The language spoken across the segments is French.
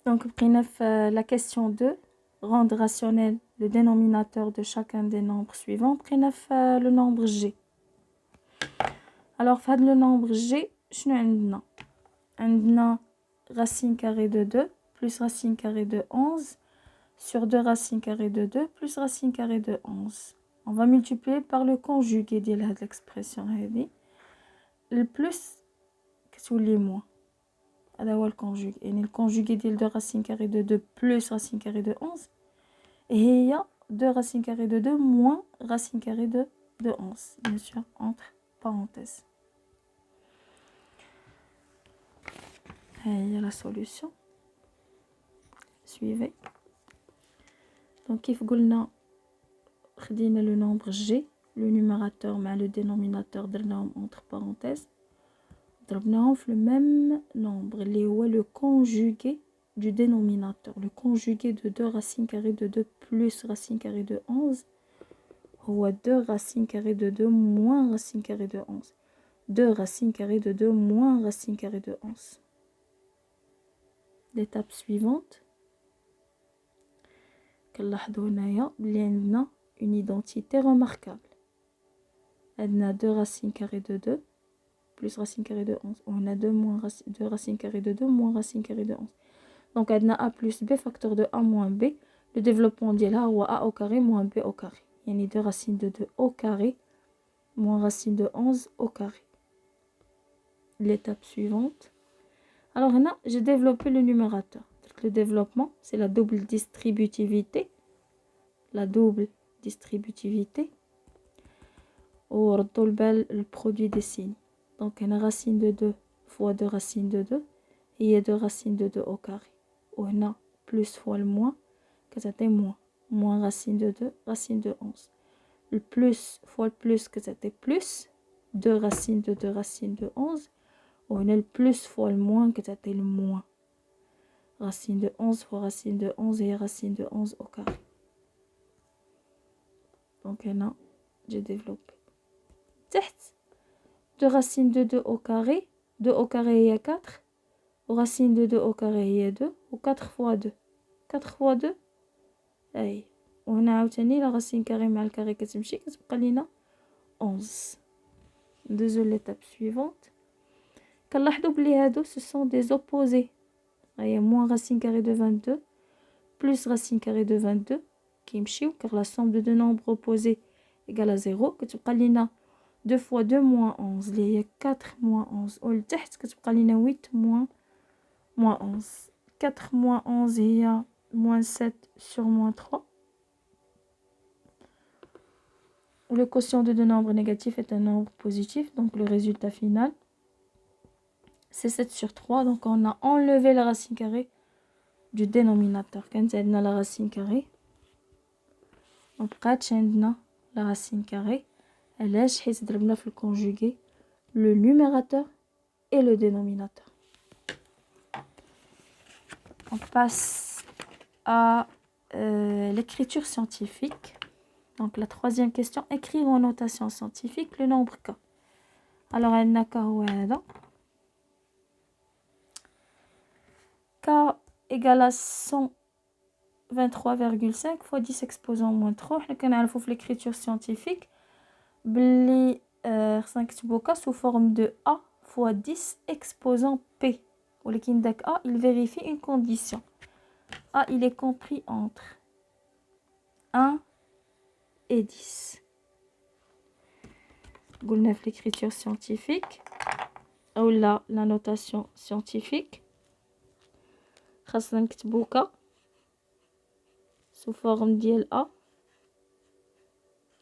Donc, la question 2, rendre rationnel le dénominateur de chacun des nombres suivants. Le nombre G. Alors, le nombre G, on a racine carrée de 2 plus racine carrée de 11 sur 2 racines carrées de 2 plus racine carrée de 11. On va multiplier par le conjugué de l'expression. Le plus, qu'est-ce que vous moins? Le conjugué. Et le conjugué de 2 racines carrées de 2 plus racine carrée de 11. Et il y a 2 racines carrées de 2 moins racine carrée de 11. Bien sûr, entre parenthèses. Et il y a la solution. Suivez. Donc, il faut que nous le nombre G, le numérateur mais le dénominateur de nombre entre parenthèses. Nous le même nombre, le conjugué du dénominateur. Le conjugué de 2 racines carrées de 2 plus racine carrée de 11. Ou 2 racines carrées de 2 moins racine carrée de 11. 2 racines carrées de 2 moins racine carrée de 11. L'étape suivante. On a une identité remarquable. On a 2 racines carrées de 2 plus racine carrée de 11. On a 2 racines carrées de 2 moins racine carrée de 11. Donc, on a a plus b facteur de a moins b. Le développement de là, ou a au carré moins b au carré. Il y a 2 racines de 2 au carré moins racine de 11 au carré. L'étape suivante. Alors, là, j'ai développé le numérateur. Le développement, c'est la double distributivité. La double distributivité. Ou le produit des signes. Donc, une racine de 2 fois 2 racines de 2. Et il y a 2 racines de 2 au carré. On a plus fois le moins, que c'était moins. Moins racine de 2, racine de 11. Le plus fois le plus, que c'était plus. 2 racines de 2, racine de 11. On a le plus fois le moins, que c'était le moins. Racine de 11 fois racine de 11 et racine de 11 au carré. Donc là, j'ai développé. 2 racines de 2 au carré. 2 au carré, il y a 4. Racine de 2 au carré, il y a 2. Ou 4 fois 2. 4 fois 2. Aïe. On a obtenu la racine carrée mal carré qui est 11. Deuxième l'étape suivante. Ce sont des opposés. Il y a moins racine carrée de 22 plus racine carrée de 22 qui me car la somme de deux nombres opposés égale à 0. Que tu as 2 fois 2 moins 11. Il y a 4 moins 11. Ou le texte que tu as 8 moins 11. 4 moins 11 il y a moins 7 sur moins 3. Le quotient de deux nombres négatifs est un nombre positif. Donc le résultat final, c'est 7 sur 3. Donc on a enlevé la racine carrée du dénominateur. Quand on a la racine carrée, on prend la racine carrée. Elle est le conjugué, le numérateur et le dénominateur. On passe à l'écriture scientifique. Donc la troisième question, écrire en notation scientifique le nombre K. Alors, elle n'a qu'à K égale à 123,5 fois 10 exposant moins 3. On a l'écriture scientifique. Bli 5 K sous forme de A fois 10 exposant P. Ou le A, il vérifie une condition. A, il est compris entre 1 et 10. Goulnef l'écriture scientifique. Ou la notation scientifique. خاصنا نكتبو K sous forme ديال A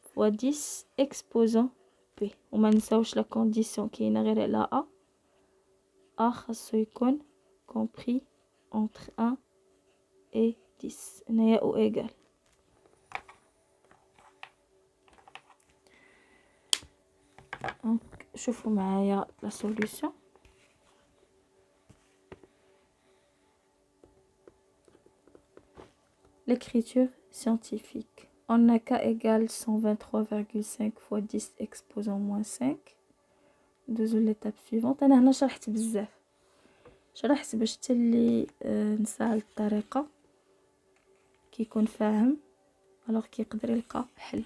fois 10 exposant P. وما نساوش la condition كاينه غير على A خاصو يكون compris entre 1 et 10 هنايا او égal. Donc شوفوا معايا la solution. L'écriture scientifique. On a K égale 123,5 fois 10 exposant moins 5. Désolé l'étape suivante. أنا هنا شرحت بزاف. شرحت باش تلي نساعد الطريقة كيكون فاهم الوغ كيقدر يلقى حل.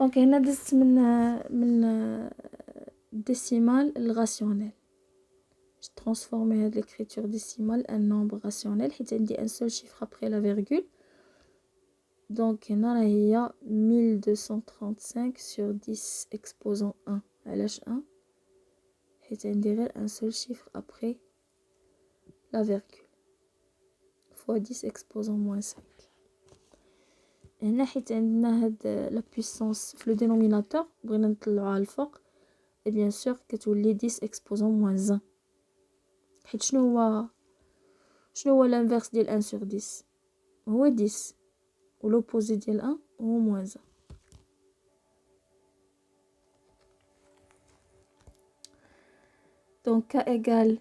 دونك هنا دزت من ديسيمال الراسيونيل، je transforme هاد l'écriture décimale un nombre rationnel حيت عندي un seul chiffre après la virgule. دونك هنا راه هي 1235 sur 10 exposant 1. علاش 1 حيت عندي غير un seul chiffre après la virgule fois 10 exposant moins 5. هنا حيت عندنا هاد لا puissance في لو dénominateur بغينا نطلعوها الفوق et bien sûr كتولي 10 exposant moins 1. حيت شنو هو l'inverse ديال 1 sur 10 هو 10 و l'opposé ديال 1 هو moins 1. donc k égale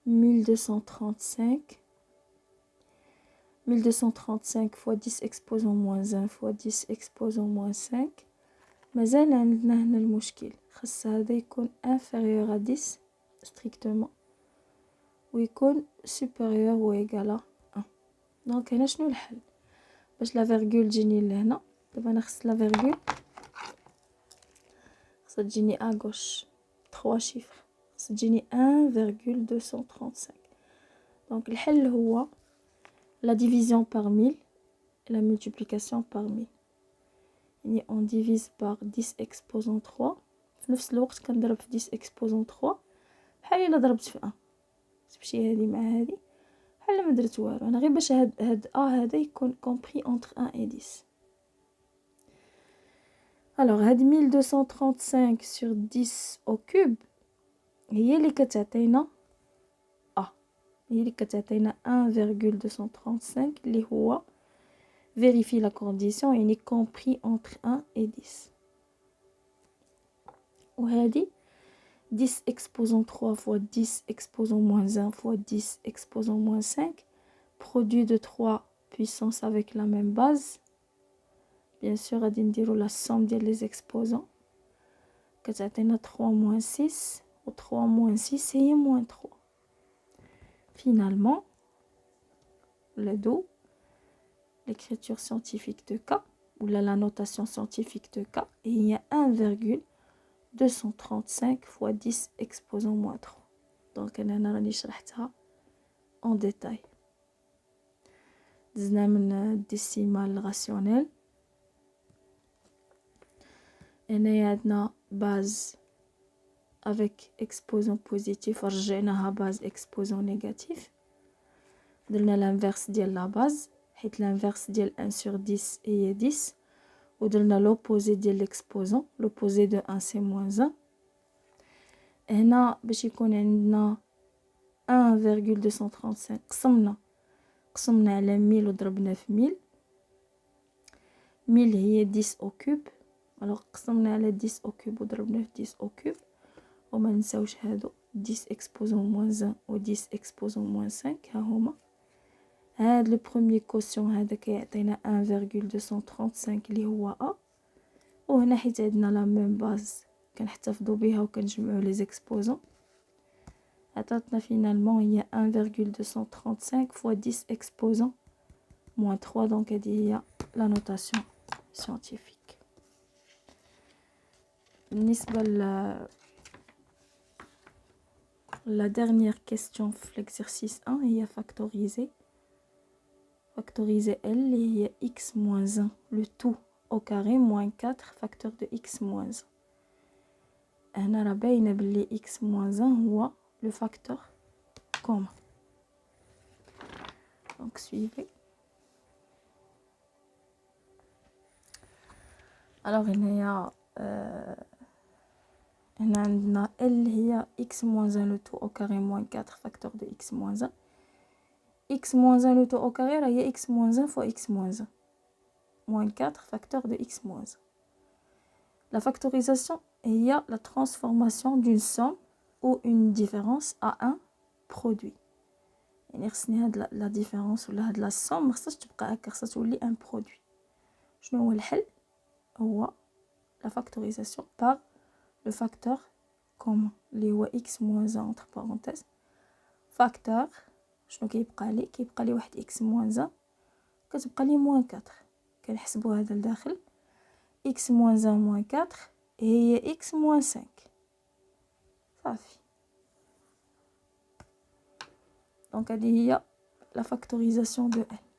1235 fois 10 exposant moins 1 fois 10 exposant moins 5. مازال عندنا هنا المشكل، خاص هذا يكون inférieur à 10 strictement ويكون supérieur ou égal à 1. دونك هنا شنو الحل باش لا فيرغول تجيني لهنا؟ دابا انا خص لا فيرغول خص تجيني à gauche 3 chiffres، خص تجيني 1,235. دونك الحل هو la division par 1000 et la multiplication par 1000. يعني on divise par 10 exposant 3 في نفس الوقت كنضرب في 10 exposant 3 بحال الا ضربت في 1. تمشي هذه مع هذه بحال ما درت والو، انا غير باش هاد هذا يكون compris entre 1 et 10. alors هاد 1235 sur 10 au cube هي اللي كتعطينا هي اللي كتعطينا 1,235 اللي هو vérifie la condition يعني compris entre 1 et 10. وهذه 10 exposant 3 fois 10 exposant moins 1 fois 10 exposant moins 5 produit de 3 puissances avec la même base. bien sûr غادي نديرو la somme ديال les exposants كتعطينا 3 moins 6 و 3 moins 6 هي moins 3. finalement le dos l'écriture scientifique de K ou la notation scientifique de K هي 1,235 fois 10 exposant moins 3. donc انا راني شرحتها en détail. دزنا من décimal rationnel. هنايا عندنا base avec exposant positif رجعناها base exposant négatif. درنا l'inverse ديال la base حيت l'inverse ديال 1 sur 10 هي 10 ودرنا l'opposé ديال l'exposant l'opposé de 1 c'est moins 1. هنا باش يكون عندنا 1,235 قسمنا على 1000 وضربنا في 1000. 1000 هي 10 au cube alors قسمنا على 10 au cube وضربنا في 10 au cube وما نساوش هادو 10 exposant moins 1 و 10 exposant moins 5 ها هما. هاد لو بروميير كوسيون هذا كيعطينا 1,235 اللي هو A. وهنا حيت عندنا لا ميم باز كنحتفظوا بها وكنجمعوا لي زيكسبوزون عطاتنا فينالمون هي 1,235 fois 10 exposant moins 3. donc هذه هي لا نوتاسيون سيانتيفيك. بالنسبه la dernière question في l'exercice 1 هي factoriser L اللي هي x moins 1 le tout au carré moins 4 facteur de x moins 1. هنا راه باينه بلي x moins 1 هو le facteur commun. donc suivez. alors هنايا هنا عندنا L هي x moins 1 le tout au carré moins 4 facteur de x moins 1. x moins 1 le tout au carré راه هي x moins 1 fois x moins 1 moins 4 facteur de x moins 1. La factorisation هي la transformation d'une somme ou une différence à un produit. يعني خصني هاد لا ديفيرونس ولا هاد لا somme خصها تبقى هكا خصها تولي ان برودوي. شنو هو الحل؟ هو la factorisation par le facteur commun اللي هو x moins 1 entre parenthèses فاكتور شنو كيبقى لي واحد اكس موان 1 كتبقى لي موان 4. كنحسبوا هذا لداخل اكس موان 1 موان 4 هي اكس موان 5 صافي. دونك هذه هي لا فاكتوريزاسيون دو ان.